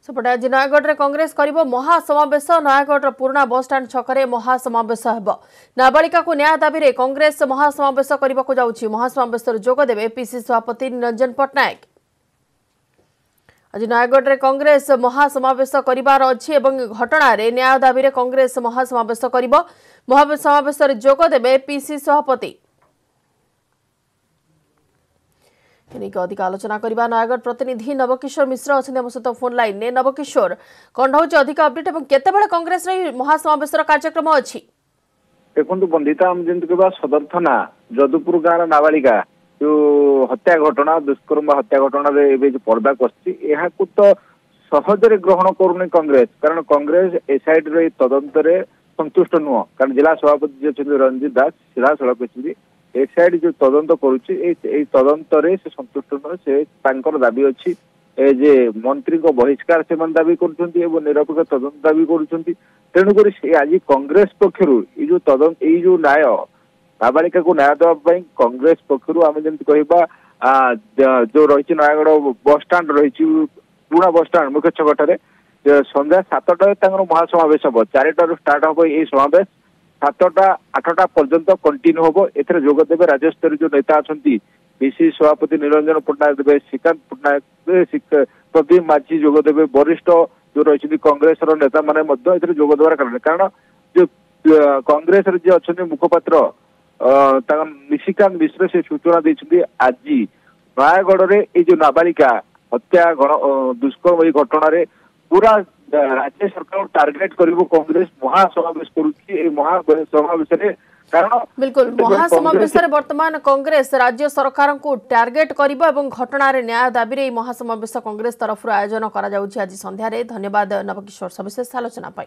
सेपटे आज नयगढ़ में कांग्रेस करिबो महासमावेश। नयगढ़ पुराना बस स्टाण्ड छकरे महासमावेश हेबो। नाबालिका को न्याय दाबी रे कांग्रेस महासमावेश करने को जाउछि। महासमावेश जोग देबे पीसीसी सभापति निरंजन पट्टनायक। आज नयगढ़ में कांग्रेस महासमावेश करिबार अछि एवं घटना रे न्याय दाबी रे कांग्रेस महासमावेश करिबो। महासमावेश जोग देबे पीसीसी सभापति। अधिक आलोचना करबा नयगढ़ प्रतिनिधि नवकिशोर मिश्र अच्छे आम सहित फोन लाइन ने। नवकिशोर कौन हूँ अधिक अपडेट और केते कांग्रेस महासमावेश कार्यक्रम अच्छी? देखो बंदिता आम जमी कह सदर थाना जदुपुर गाँव नाबालिका जो हत्या घटना दुष्कर्म हत्या घटना पर्दा कर तो सहजरे ग्रहण करूनी कांग्रेस। कारण कांग्रेस एसआईटी तदंत संतुष्ट नुह। कारण जिला सभापति जो रंजीत दास सीधा सड़क कहते एसआईटी जो तदंत करुच्ची तदंत से संतुष्ट नुह। से दाबी अच्छी जे मंत्री को बहिष्कार से दाबी कर निरपेक्ष तदंत दाबी कर। तेणुक आज कांग्रेस पक्षर जो तदंत जो न्याय नाबालिका को न्याय देवाई कांग्रेस पक्षर आम जमी कह जो रही नयगढ़ बस स्टाण्ड रही पुराना बस स्टाण्ड मुख्य छकटे संध्या 7टा महासमावेश हम 4टार स्टार्ट हम ये समावेश 7टा 8टा पर्यंत कंटिन्यू हम। एगदेवे राज्यस्तरीय जो नेता अच्छा पीसीसी सभापति निरंजन पट्टनायक देवे श्रीकांत पट्टनायक प्रदीप माझी जोगदेवे वरिष्ठ जो रही कांग्रेस नेता मैंने जोगदेवार कारण जो कांग्रेस जो अच्छा मुखपात्र निशिकांत मिश्र से सूचना देते आज नयगढ़ में जो नाबालिका हत्या दुष्कर्म ये घटना पूरा राज्य सरकार टार्गेट करिवो कांग्रेस महासमावेश करुच्ची। महासमावेश कारण बिल्कुल महासमावेश वर्तमान कांग्रेस राज्य सरकार को टार्गेट करिवो एवं घटना रे न्याय दाबी रे महासमावेश कांग्रेस तरफ आयोजन करा जाउछि आज संध्या रे। धन्यवाद नवकिशोर सविशेष आलोचना पाई।